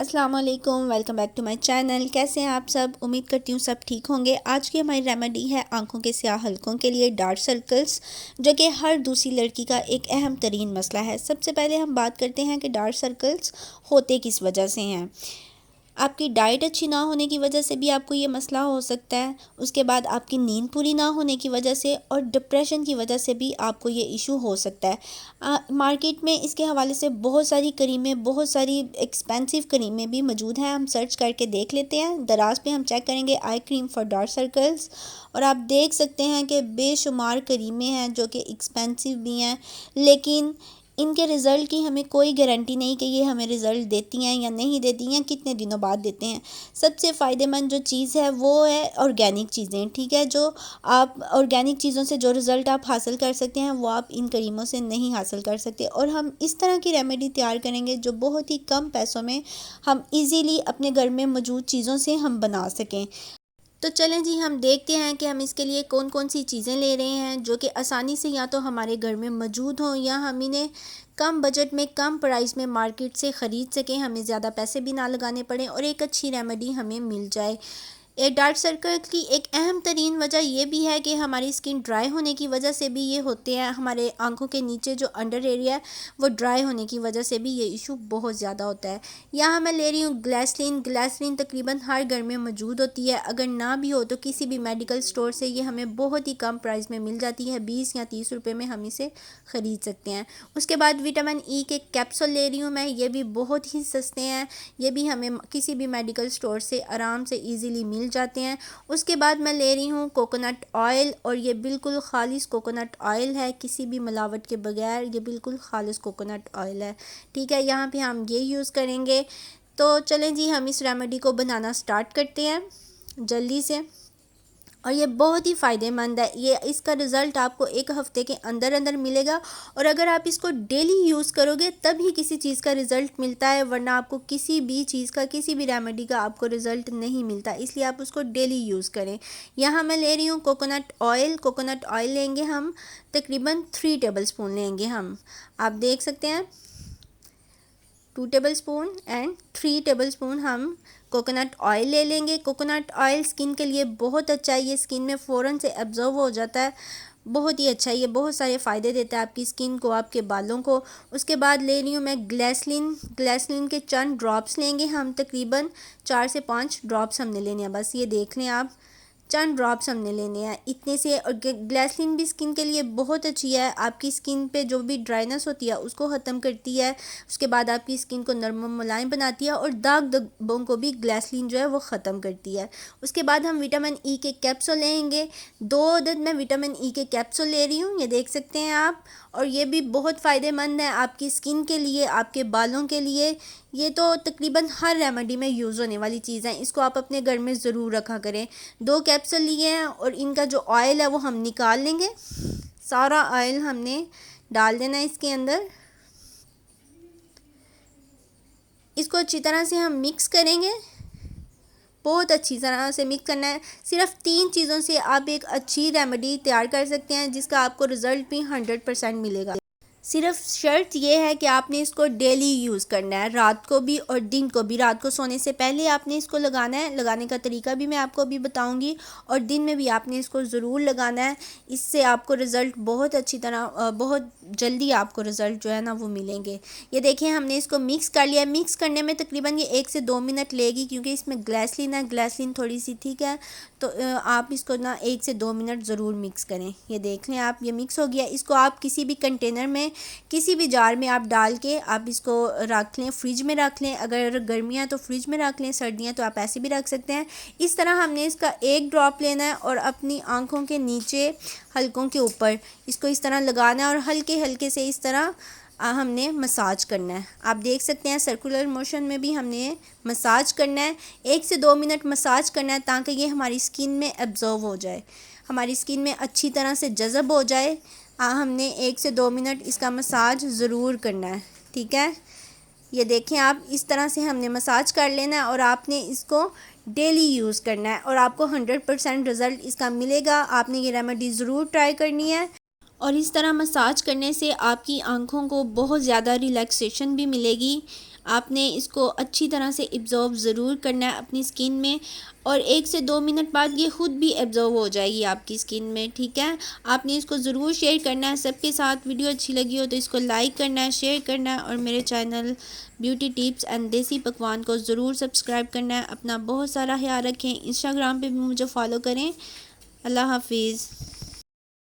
अस्सलाम वालेकुम, welcome back to my channel. कैसे हैं आप सब? उम्मीद करती हूँ सब ठीक होंगे। आज की हमारी रेमेडी है आंखों के स्याह हलकों के लिए, डार्क सर्कल्स, जो कि हर दूसरी लड़की का एक अहम तरीन मसला है। सबसे पहले हम बात करते हैं कि डार्क सर्कल्स होते किस वजह से हैं। आपकी डाइट अच्छी ना होने की वजह से भी आपको ये मसला हो सकता है। उसके बाद आपकी नींद पूरी ना होने की वजह से और डिप्रेशन की वजह से भी आपको ये इशू हो सकता है। मार्केट में इसके हवाले से बहुत सारी क्रीमें, बहुत सारी एक्सपेंसिव क्रीमें भी मौजूद हैं। हम सर्च करके देख लेते हैं। दराज पे हम चेक करेंगे eye cream for dark circles, और आप देख सकते हैं कि बेशुमार क्रीमें हैं जो कि एक्सपेंसिव भी हैं, लेकिन इनके रिज़ल्ट की हमें कोई गारंटी नहीं कि ये हमें रिज़ल्ट देती हैं या नहीं देती हैं, कितने दिनों बाद देते हैं। सबसे फ़ायदेमंद जो चीज़ है वो है ऑर्गेनिक चीज़ें, ठीक है। जो आप ऑर्गेनिक चीज़ों से जो रिज़ल्ट आप हासिल कर सकते हैं वो आप इन क्रीमों से नहीं हासिल कर सकते। और हम इस तरह की रेमेडी तैयार करेंगे जो बहुत ही कम पैसों में हम इजीली अपने घर में मौजूद चीज़ों से हम बना सकें। तो चलें जी, हम देखते हैं कि हम इसके लिए कौन कौन सी चीज़ें ले रहे हैं जो कि आसानी से या तो हमारे घर में मौजूद हों या हम इन्हें कम बजट में, कम प्राइस में मार्केट से ख़रीद सकें, हमें ज़्यादा पैसे भी ना लगाने पड़ें और एक अच्छी रेमेडी हमें मिल जाए। ये डार्क सर्कल की एक अहम तरीन वजह ये भी है कि हमारी स्किन ड्राई होने की वजह से भी ये होते हैं। हमारे आंखों के नीचे जो अंडर एरिया है वो ड्राई होने की वजह से भी ये इशू बहुत ज़्यादा होता है। यहाँ मैं ले रही हूँ ग्लिसरीन। ग्लिसरीन तकरीबन हर घर में मौजूद होती है, अगर ना भी हो तो किसी भी मेडिकल स्टोर से ये हमें बहुत ही कम प्राइस में मिल जाती है। 20 या 30 रुपये में हम इसे ख़रीद सकते हैं। उसके बाद विटामिन ई के कैप्सूल ले रही हूँ मैं, ये भी बहुत ही सस्ते हैं। ये भी हमें किसी भी मेडिकल स्टोर से आराम से ईज़िली मिल जाते हैं। उसके बाद मैं ले रही हूँ कोकोनट ऑयल, और ये बिल्कुल खालिश कोकोनट ऑयल है, किसी भी मिलावट के बगैर ये बिल्कुल खालिश कोकोनट ऑयल है, ठीक है। यहाँ पे हम ये यूज़ करेंगे। तो चलें जी, हम इस रेमेडी को बनाना स्टार्ट करते हैं जल्दी से। और ये बहुत ही फ़ायदेमंद है। ये इसका रिज़ल्ट आपको एक हफ़्ते के अंदर अंदर मिलेगा, और अगर आप इसको डेली यूज़ करोगे तब ही किसी चीज़ का रिज़ल्ट मिलता है, वरना आपको किसी भी चीज़ का, किसी भी रेमेडी का आपको रिज़ल्ट नहीं मिलता। इसलिए आप उसको डेली यूज़ करें। यहाँ मैं ले रही हूँ कोकोनट ऑयल। कोकोनट ऑयल लेंगे हम तकरीबन 3 टेबल स्पून लेंगे हम, आप देख सकते हैं 2 table spoon and 3 table spoon हम कोकोनट ऑयल ले लेंगे। कोकोनट ऑयल स्किन के लिए बहुत अच्छा है, ये स्किन में फ़ौरन से एब्जॉर्ब हो जाता है, बहुत ही अच्छा है। ये बहुत सारे फ़ायदे देता है आपकी स्किन को, आपके बालों को। उसके बाद ले रही हूँ मैं ग्लिसरीन। ग्लिसरीन के चंद ड्रॉप्स लेंगे हम, तकरीबन 4 से 5 ड्रॉप्स हमने लेने हैं, बस ये देख लें आप, चंद ड्रॉप्स हमने लेने हैं इतने से। और ग्लिसरीन भी स्किन के लिए बहुत अच्छी है, आपकी स्किन पे जो भी ड्राइनेस होती है उसको ख़त्म करती है। उसके बाद आपकी स्किन को नरम मुलायम बनाती है, और दाग धब्बों को भी ग्लिसरीन जो है वो ख़त्म करती है। उसके बाद हम विटामिन ई के कैप्सूल लेंगे। 2 अदद मैं विटामिन ई के कैप्सूल ले रही हूँ, ये देख सकते हैं आप। और ये भी बहुत फ़ायदेमंद है आपकी स्किन के लिए, आपके बालों के लिए। ये तो तकरीबन हर रेमेडी में यूज़ होने वाली चीज़ है, इसको आप अपने घर में ज़रूर रखा करें। 2 कैप्सूल लिए हैं, और इनका जो ऑयल है वो हम निकाल लेंगे। सारा ऑयल हमने डाल देना है इसके अंदर। इसको अच्छी तरह से हम मिक्स करेंगे, बहुत अच्छी तरह से मिक्स करना है। सिर्फ 3 चीज़ों से आप एक अच्छी रेमेडी तैयार कर सकते हैं जिसका आपको रिज़ल्ट भी 100% मिलेगा। सिर्फ शर्त यह है कि आपने इसको डेली यूज़ करना है, रात को भी और दिन को भी। रात को सोने से पहले आपने इसको लगाना है, लगाने का तरीका भी मैं आपको अभी बताऊंगी, और दिन में भी आपने इसको ज़रूर लगाना है। इससे आपको रिज़ल्ट बहुत अच्छी तरह, बहुत जल्दी आपको रिज़ल्ट जो है ना वो मिलेंगे। ये देखिए, हमने इसको मिक्स कर लिया। मिक्स करने में तकरीबन ये 1 से 2 मिनट लेगी, क्योंकि इसमें ग्लिसरीन है, ग्लिसरीन थोड़ी सी ठीक है। तो आप इसको ना 1 से 2 मिनट ज़रूर मिक्स करें। ये देख लें आप, ये मिक्स हो गया। इसको आप किसी भी कंटेनर में, किसी भी जार में आप डाल के आप इसको रख लें, फ्रिज में रख लें। अगर गर्मियाँ तो फ्रिज में रख लें, सर्दियाँ तो आप ऐसे भी रख सकते हैं। इस तरह हमने इसका 1 ड्रॉप लेना है और अपनी आँखों के नीचे हलकों के ऊपर इसको इस तरह लगाना है, और हल्के हल्के से इस तरह हमने मसाज करना है। आप देख सकते हैं सर्कुलर मोशन में भी हमने मसाज करना है। 1 से 2 मिनट मसाज करना है ताकि ये हमारी स्किन में एब्जॉर्व हो जाए, हमारी स्किन में अच्छी तरह से जज़ब हो जाए। हमने 1 से 2 मिनट इसका मसाज ज़रूर करना है, ठीक है। ये देखें आप, इस तरह से हमने मसाज कर लेना है, और आपने इसको डेली यूज़ करना है, और आपको 100% रिज़ल्ट इसका मिलेगा। आपने ये रेमेडी ज़रूर ट्राई करनी है, और इस तरह मसाज करने से आपकी आँखों को बहुत ज़्यादा रिलैक्सेशन भी मिलेगी। आपने इसको अच्छी तरह से एब्जॉर्ब ज़रूर करना है अपनी स्किन में, और 1 से 2 मिनट बाद ये ख़ुद भी एब्जॉर्ब हो जाएगी आपकी स्किन में। ठीक है, आपने इसको ज़रूर शेयर करना है सबके साथ। वीडियो अच्छी लगी हो तो इसको लाइक करना है, शेयर करना है, और मेरे चैनल ब्यूटी टिप्स एंड देसी पकवान को ज़रूर सब्सक्राइब करना है। अपना बहुत सारा ख्याल रखें। इंस्टाग्राम पे भी मुझे फॉलो करें। अल्लाह हाफिज़।